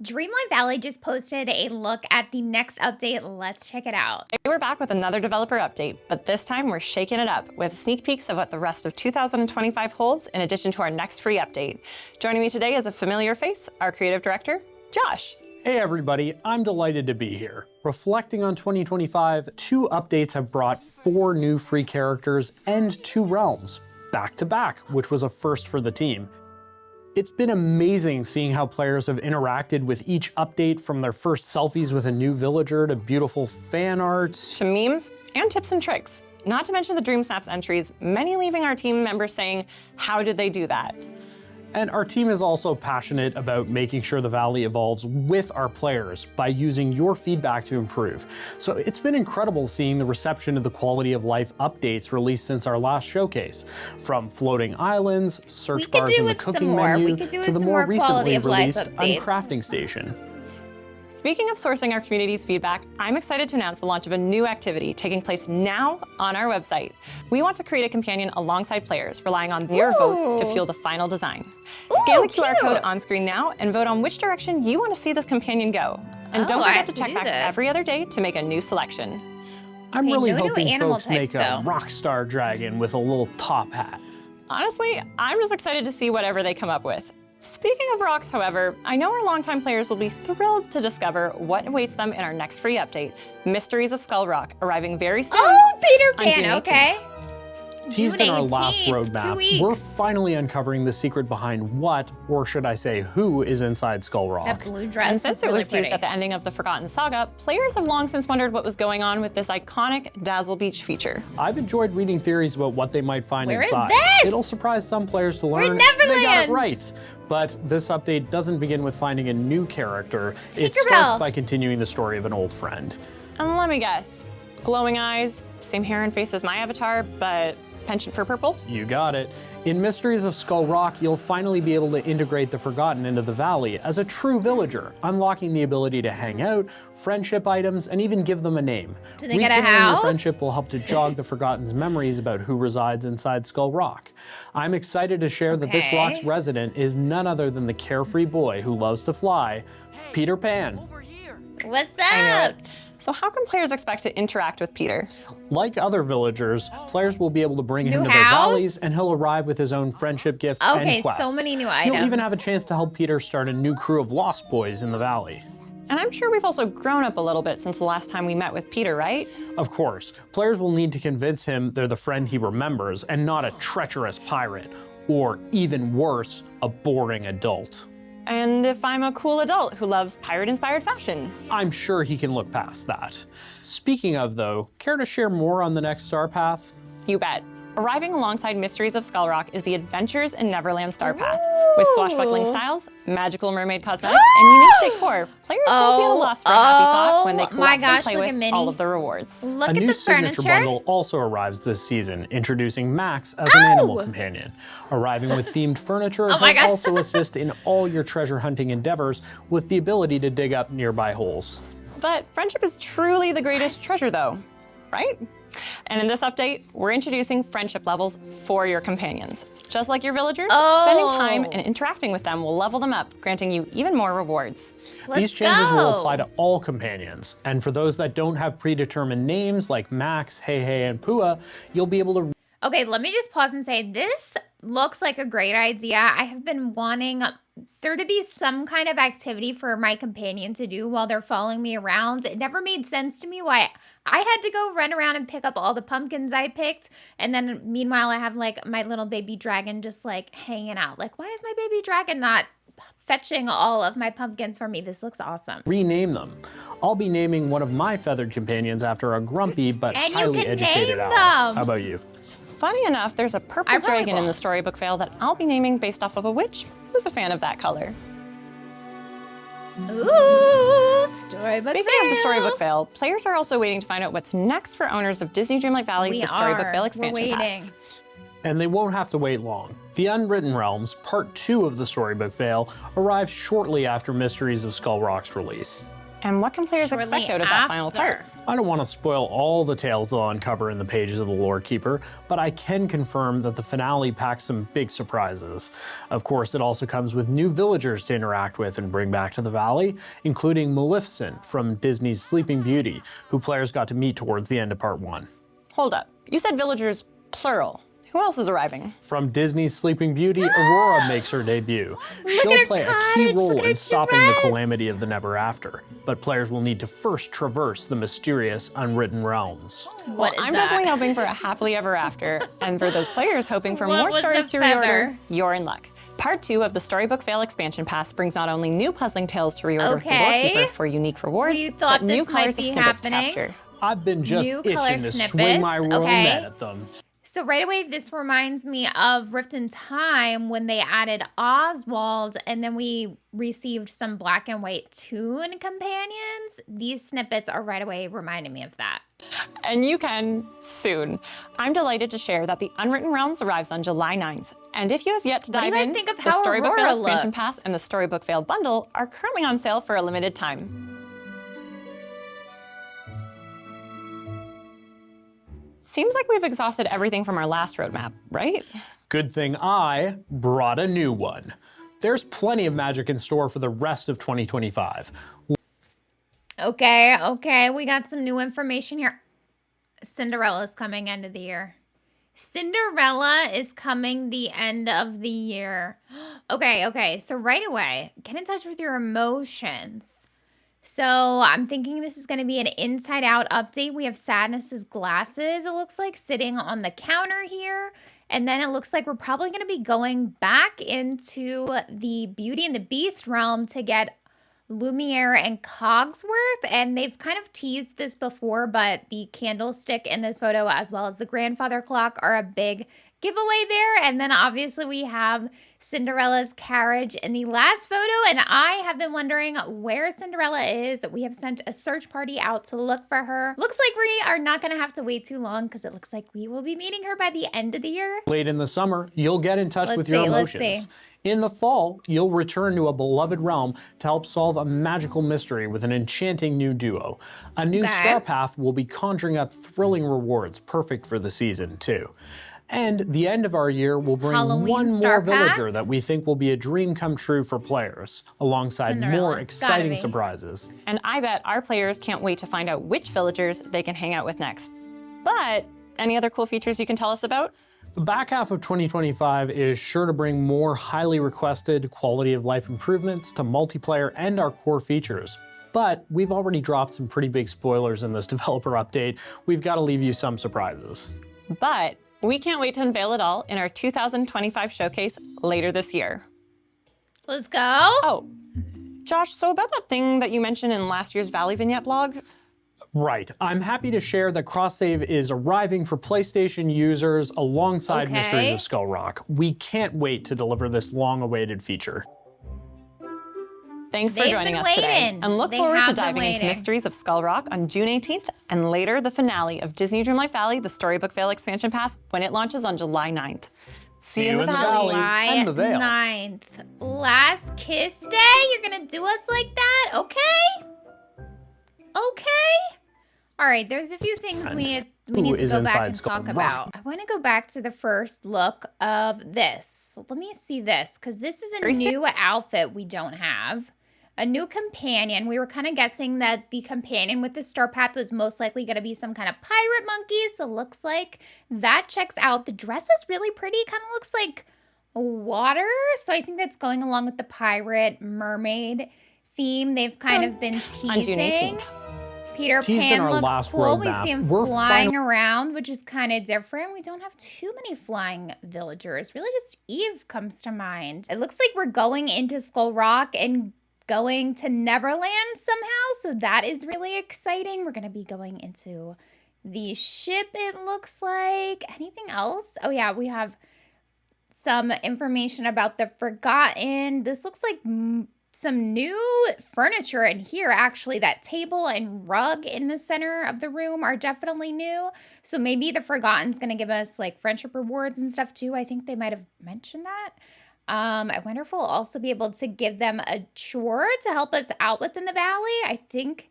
Dreamlight Valley just posted a look at the next update. Let's check it out. We're back with another developer update, but this time we're shaking it up with sneak peeks of what the rest of 2025 holds in addition to our next free update. Joining me today is a familiar face, our creative director, Josh. Hey everybody, I'm delighted to be here. Reflecting on 2025, 2 updates have brought 4 new free characters and 2 realms, back to back, which was a first for the team. It's been amazing seeing how players have interacted with each update, from their first selfies with a new villager to beautiful fan art. To memes and tips and tricks. Not to mention the Dream Snaps entries, many leaving our team members saying, how did they do that? And our team is also passionate about making sure the Valley evolves with our players by using your feedback to improve. So it's been incredible seeing the reception of the quality of life updates released since our last showcase. From floating islands, search bars in the cooking menu, to the more recently released uncrafting station. Speaking of sourcing our community's feedback, I'm excited to announce the launch of a new activity taking place now on our website. We want to create a companion alongside players, relying on your votes to fuel the final design. Scan the QR code on screen now and vote on which direction you want to see this companion go. And don't forget to check back every other day to make a new selection. I'm really hoping folks make a rock star dragon with a little top hat. Honestly, I'm just excited to see whatever they come up with. Speaking of rocks, however, I know our longtime players will be thrilled to discover what awaits them in our next free update, Mysteries of Skull Rock, arriving very soon. Oh, Peter Pan, okay. Teased in our last roadmap, we're finally uncovering the secret behind what, or should I say who, is inside Skull Rock. That blue dress. And since it was teased at the ending of the Forgotten Saga, players have long since wondered what was going on with this iconic Dazzle Beach feature. I've enjoyed reading theories about what they might find inside. Where is this? It'll surprise some players to learn they got it right. But this update doesn't begin with finding a new character. It starts by continuing the story of an old friend. And let me guess, glowing eyes, same hair and face as my avatar, but penchant for purple? You got it. In Mysteries of Skull Rock, you'll finally be able to integrate the Forgotten into the Valley as a true villager, unlocking the ability to hang out, friendship items, and even give them a name. Do they get a house? Your friendship will help to jog the Forgotten's memories about who resides inside Skull Rock. I'm excited to share that this rock's resident is none other than the carefree boy who loves to fly, Peter Pan. What's up? So how can players expect to interact with Peter? Like other villagers, players will be able to bring him to their valleys, and he'll arrive with his own friendship gifts and quests. So many new items. You'll even have a chance to help Peter start a new crew of Lost Boys in the Valley. And I'm sure we've also grown up a little bit since the last time we met with Peter, right? Of course. Players will need to convince him they're the friend he remembers and not a treacherous pirate, or even worse, a boring adult. And if I'm a cool adult who loves pirate-inspired fashion? I'm sure he can look past that. Speaking of, though, care to share more on the next star path? You bet. Arriving alongside Mysteries of Skull Rock is the Adventures in Neverland Star Path. With swashbuckling styles, magical mermaid cosmetics, and unique decor, players won't be at a loss for a happy thought when they collect and play with all of the rewards. Look a at new the signature bundle also arrives this season, introducing Max as an animal companion. Arriving with themed furniture, he'll also assist in all your treasure hunting endeavors with the ability to dig up nearby holes. But friendship is truly the greatest treasure, though, right? And in this update, we're introducing friendship levels for your companions. Just like your villagers, spending time and interacting with them will level them up, granting you even more rewards. These changes will apply to all companions, and for those that don't have predetermined names like Max, Hey Hey, and Pua, you'll be able to... Okay, let me just pause and say, this looks like a great idea. I have been wanting there to be some kind of activity for my companion to do while they're following me around. It never made sense to me why I had to go run around and pick up all the pumpkins I picked, and then meanwhile I have like my little baby dragon just like hanging out. Like, why is my baby dragon not fetching all of my pumpkins for me? This looks awesome. Rename them. I'll be naming one of my feathered companions after a grumpy but highly educated owl. How about you? Funny enough, there's a purple dragon in the Storybook Vale that I'll be naming based off of a witch who's a fan of that color. Ooh, Storybook Vale. Speaking of the Storybook Vale, players are also waiting to find out what's next for owners of Disney Dreamlight Valley with the Storybook Vale expansion pass. And they won't have to wait long. The Unwritten Realms, Part 2 of the Storybook Vale, arrives shortly after Mysteries of Skull Rock's release. And what can players shortly expect out of that final after. part? I don't want to spoil all the tales they'll uncover in the pages of the Lore Keeper, but I can confirm that the finale packs some big surprises. Of course, it also comes with new villagers to interact with and bring back to the valley, including Maleficent from Disney's Sleeping Beauty, who players got to meet towards the end of Part 1. Hold up. You said villagers plural. Who else is arriving? From Disney's Sleeping Beauty, Aurora makes her debut. at She'll her play a cottage, key look role at her in stopping the dress. calamity of the Never After, but players will need to first traverse the mysterious Unwritten Realms. What is I'm that? definitely hoping for a happily ever after, and for those players hoping for What more was stories the to reorder, feather? you're in luck. Part 2 of the Storybook Vale expansion pass brings not only new puzzling tales to reorder for the Lore Okay. Keeper for unique rewards, We thought but new this might colors of be snippets to happening. capture. I've been just New color itching to swing my snippets, royal okay. net at them. So right away, this reminds me of Rift in Time when they added Oswald and then we received some black and white toon companions. These snippets are right away reminding me of that. And you can soon. I'm delighted to share that the Unwritten Realms arrives on July 9th. And if you have yet to What do you dive guys in, think of the how Storybook Aurora Vale expansion looks? pass and the Storybook Vale bundle are currently on sale for a limited time. Seems like we've exhausted everything from our last roadmap, right? Good thing I brought a new one. There's plenty of magic in store for the rest of 2025. Okay, we got some new information here. Cinderella's coming end of the year. Cinderella is coming the end of the year. Okay, so right away, get in touch with your emotions. So I'm thinking this is going to be an inside out update. We have Sadness's glasses, it looks like, sitting on the counter here. And then it looks like we're probably going to be going back into the Beauty and the Beast realm to get Lumiere and Cogsworth. And they've kind of teased this before, but the candlestick in this photo, as well as the grandfather clock, are a big giveaway there. And then obviously we have Cinderella's carriage in the last photo, and I have been wondering where Cinderella is. We have sent a search party out to look for her. Looks like we are not going to have to wait too long because it looks like we will be meeting her by the end of the year. Late in the summer, you'll get in touch with your Let's emotions. see. In the fall, you'll return to a beloved realm to help solve a magical mystery with an enchanting new duo. A new Okay. star path will be conjuring up thrilling rewards, perfect for the season too. And the end of our year will bring Halloween one star more villager path? that we think will be a dream come true for players, alongside Cinderella. more Gotta exciting be. surprises. And I bet our players can't wait to find out which villagers they can hang out with next. But any other cool features you can tell us about? The back half of 2025 is sure to bring more highly requested quality of life improvements to multiplayer and our core features. But we've already dropped some pretty big spoilers in this developer update. We've got to leave you some surprises. But we can't wait to unveil it all in our 2025 showcase later this year. Let's go. Oh, Josh, so about that thing that you mentioned in last year's Valley Vignette blog, Right. I'm happy to share that cross save is arriving for PlayStation users alongside Okay. Mysteries of Skull Rock. We can't wait to deliver this long-awaited feature. thanks for They've joining been us today. waiting. And look They forward to have been diving into waiting. Mysteries of Skull Rock on June 18th and later the finale of Disney Dreamlight Valley, the Storybook Vale expansion pass, when it launches on July 9th. See you in the valley. Valley and the Vale. 9th. Last kiss day? You're gonna do us like that? Okay. All right, there's a few things we need Who to is go back inside and Skull talk Rock? about. I want to go back to the first look of this. Let me see this, because this is a Very new outfit we don't have. A new companion. We were kind of guessing that the companion with the star path was most likely going to be some kind of pirate monkey, so looks like that checks out. The dress is really pretty, kind of looks like water, so I think that's going along with the pirate mermaid theme they've kind of been teasing. On June 18th. Peter Teased in Pan our looks last cool. We roadmap. see him We're flying around, which is kind of different. We don't have too many flying villagers. Really just Eve comes to mind. It looks like we're going into Skull Rock and going to Neverland somehow, so that is really exciting. We're going to be going into the ship, it looks like. Anything else? Oh yeah, we have some information about the Forgotten. This looks like some new furniture in here, actually. That table and rug in the center of the room are definitely new. So maybe the Forgotten's going to give us like friendship rewards and stuff too. I think they might have mentioned that. I wonder if we'll also be able to give them a chore to help us out within the valley. I think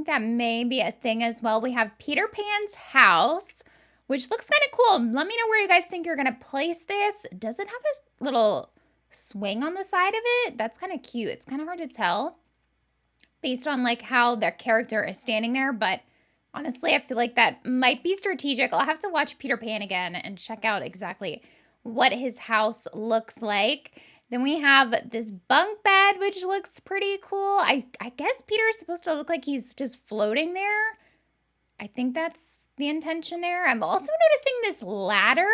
that may be a thing as well. We have Peter Pan's house, which looks kind of cool. Let me know where you guys think you're going to place this. Does it have a little swing on the side of it? That's kind of cute. It's kind of hard to tell based on like how their character is standing there, but honestly, I feel like that might be strategic. I'll have to watch Peter Pan again and check out exactly what his house looks like. Then we have this bunk bed, which looks pretty cool. I guess Peter's supposed to look like he's just floating there. I think that's the intention there. I'm also noticing this ladder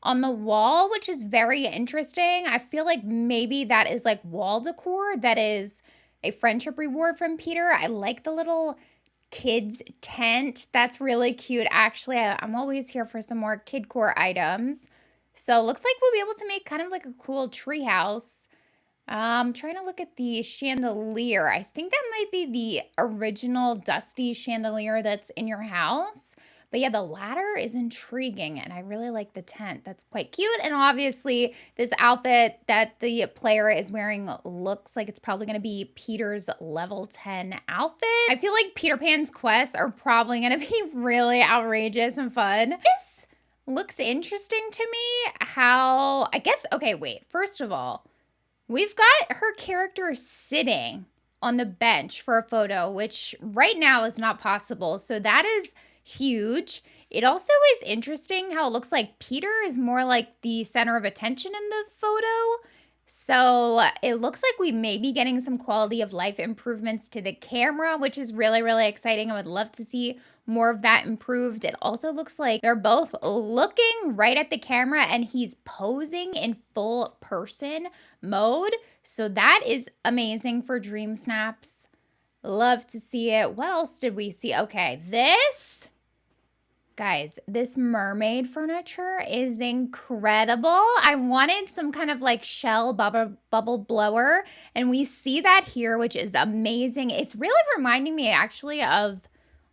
on the wall, which is very interesting. I feel like maybe that is like wall decor. That is a friendship reward from Peter. I like the little kids tent. That's really cute. Actually, I'm always here for some more kidcore items. So looks like we'll be able to make kind of like a cool tree house. I'm trying to look at the chandelier. I think that might be the original dusty chandelier that's in your house. But yeah, the ladder is intriguing, and I really like the tent. That's quite cute. And obviously, this outfit that the player is wearing looks like it's probably going to be Peter's level 10 outfit. I feel like Peter Pan's quests are probably going to be really outrageous and fun. This looks interesting to me. How, I guess, okay, wait. First of all, we've got her character sitting on the bench for a photo, which right now is not possible. So that is huge. It also is interesting how it looks like Peter is more like the center of attention in the photo. So it looks like we may be getting some quality of life improvements to the camera, which is really, really exciting. I would love to see more of that improved. It also looks like they're both looking right at the camera and he's posing in full person mode. So that is amazing for Dream Snaps. Love to see it. What else did we see? Okay, guys, this mermaid furniture is incredible. I wanted some kind of like shell bubble blower, and we see that here, which is amazing. It's really reminding me actually of,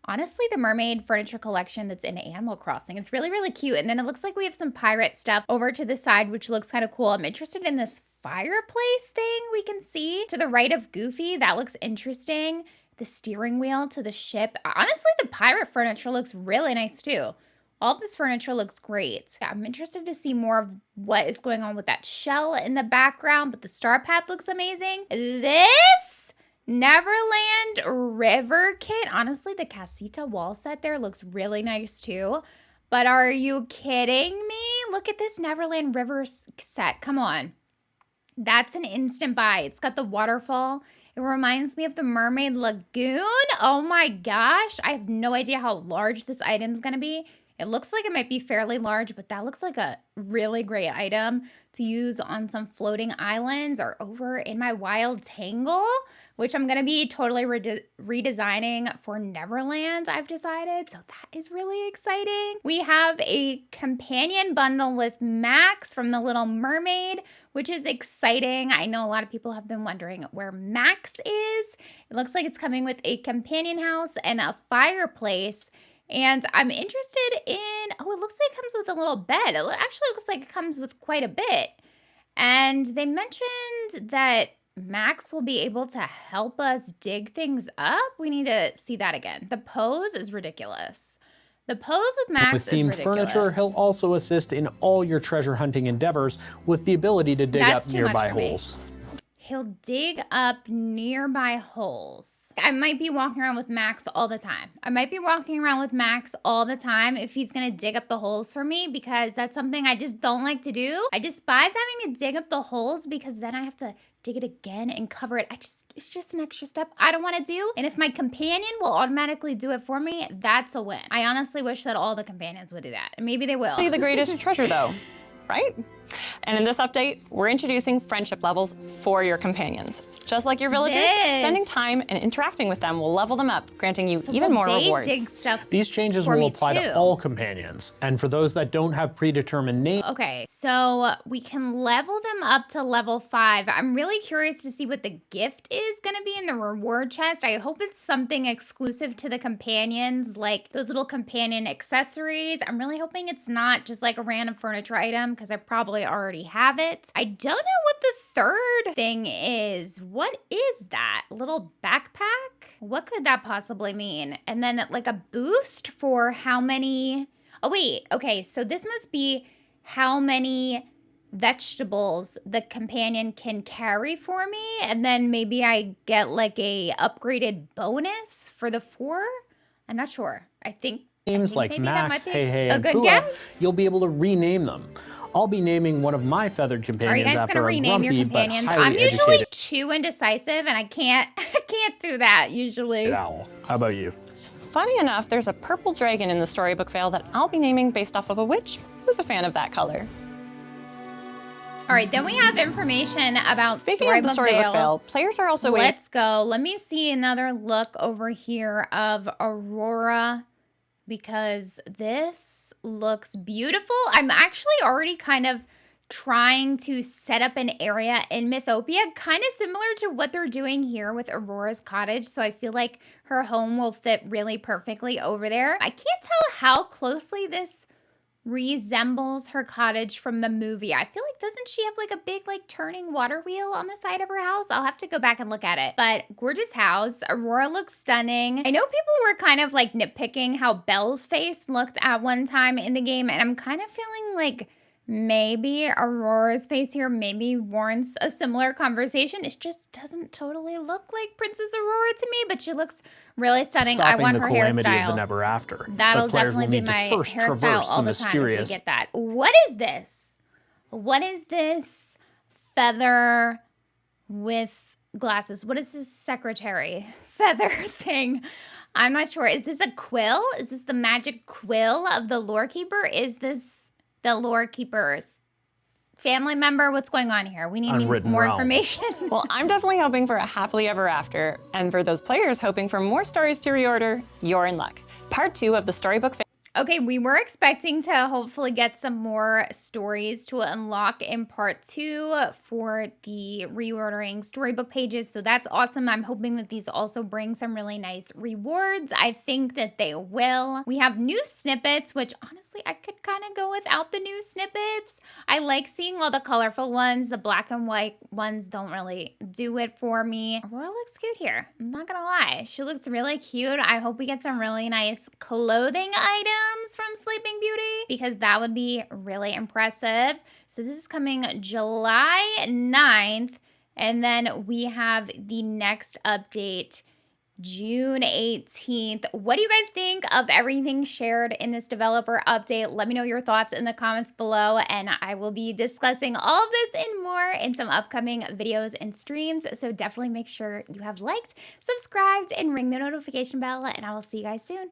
honestly, the mermaid furniture collection that's in Animal Crossing. It's really, really cute. And then it looks like we have some pirate stuff over to the side, which looks kind of cool. I'm interested in this fireplace thing we can see to the right of Goofy. That looks interesting. The steering wheel to the ship. Honestly, the pirate furniture looks really nice too. All of this furniture looks great. I'm interested to see more of what is going on with that shell in the background, but the star path looks amazing. This Neverland River kit. Honestly, the casita wall set there looks really nice too. But are you kidding me? Look at this Neverland River set. Come on. That's an instant buy. It's got the waterfall. It reminds me of the Mermaid Lagoon. Oh my gosh. I have no idea how large this item is going to be. It looks like it might be fairly large, but that looks like a really great item to use on some floating islands or over in my wild tangle, which I'm going to be totally redesigning for Neverland, I've decided. So that is really exciting. We have a companion bundle with Max from The Little Mermaid, which is exciting. I know a lot of people have been wondering where Max is. It looks like it's coming with a companion house and a fireplace. And I'm interested in, oh, it looks like it comes with a little bed. It actually looks like it comes with quite a bit. And they mentioned that Max will be able to help us dig things up. We need to see that again. The pose is ridiculous. The pose with Max with is themed ridiculous. furniture, he'll also assist in all your treasure hunting endeavors with the ability to dig up nearby holes. He'll dig up nearby holes. I might be walking around with Max all the time. If he's gonna dig up the holes for me, because that's something I just don't like to do. I despise having to dig up the holes because then I have to dig it again and cover it. It's just an extra step I don't want to do. And if my companion will automatically do it for me, that's a win. I honestly wish that all the companions would do that. And maybe they will. The greatest treasure though, right? And in this update, we're introducing friendship levels for your companions. Just like your villagers, spending time and interacting with them will level them up, granting you even more rewards. These changes will apply to all companions, and for those that don't have predetermined names. Okay, so we can level them up to level 5. I'm really curious to see what the gift is going to be in the reward chest. I hope it's something exclusive to the companions, like those little companion accessories. I'm really hoping it's not just like a random furniture item, because I probably already already have it. I don't know what the third thing is. What is that? A little backpack? What could that possibly mean? And then like a boost for how many... Oh, wait. Okay, so this must be how many vegetables the companion can carry for me, and then maybe I get like a upgraded bonus for the 4. I'm not sure. I think names like maybe Max, that might be Hey Hey, a and good Pua, guess. you'll be able to rename them. I'll be naming one of my feathered Are you companions guys after gonna a rename your grumpy but companions? highly I'm usually educated too indecisive, and I can't do that usually. owl. How about you? Funny enough, there's a purple dragon in the Storybook Vale that I'll be naming based off of a witch who's a fan of that color. All right, then we have information about Speaking of the Storybook Vale, players are also waiting. Let's go. Let me see another look over here of Aurora, because this looks beautiful. I'm actually already kind of trying to set up an area in Mythopia, kind of similar to what they're doing here with Aurora's cottage. So I feel like her home will fit really perfectly over there. I can't tell how closely this resembles her cottage from the movie. I feel like, doesn't she have like a big like turning water wheel on the side of her house? I'll have to go back and look at it. But gorgeous house. Aurora looks stunning. I know people were kind of like nitpicking how Belle's face looked at one time in the game, and I'm kind of feeling like maybe Aurora's face here maybe warrants a similar conversation. It just doesn't totally look like Princess Aurora to me, but she looks really stunning. I want her calamity hairstyle. of the never after. That'll But players definitely will be need to my first hairstyle traverse all the the time if mysterious we get that. What is this? What is this feather with glasses? What is this secretary feather thing? I'm not sure. Is this a quill? Is this the magic quill of the lore keeper? Is this the lore keeper's family member? What's going on here? We need Unwritten more realm. information. Well, I'm definitely hoping for a happily ever after. And for those players hoping for more stories to reorder, you're in luck. Part 2 of the Storybook Vale. Okay, we were expecting to hopefully get some more stories to unlock in part 2 for the reordering storybook pages, so that's awesome. I'm hoping that these also bring some really nice rewards. I think that they will. We have new snippets, which honestly, I could kind of go without the new snippets. I like seeing all the colorful ones. The black and white ones don't really do it for me. Aurora looks cute here. I'm not gonna lie. She looks really cute. I hope we get some really nice clothing items from Sleeping Beauty, because that would be really impressive. So this is coming July 9th, and then we have the next update June 18th. What do you guys think of everything shared in this developer update? Let me know your thoughts in the comments below, and I will be discussing all of this and more in some upcoming videos and streams. So definitely make sure you have liked, subscribed, and ring the notification bell, and I will see you guys soon.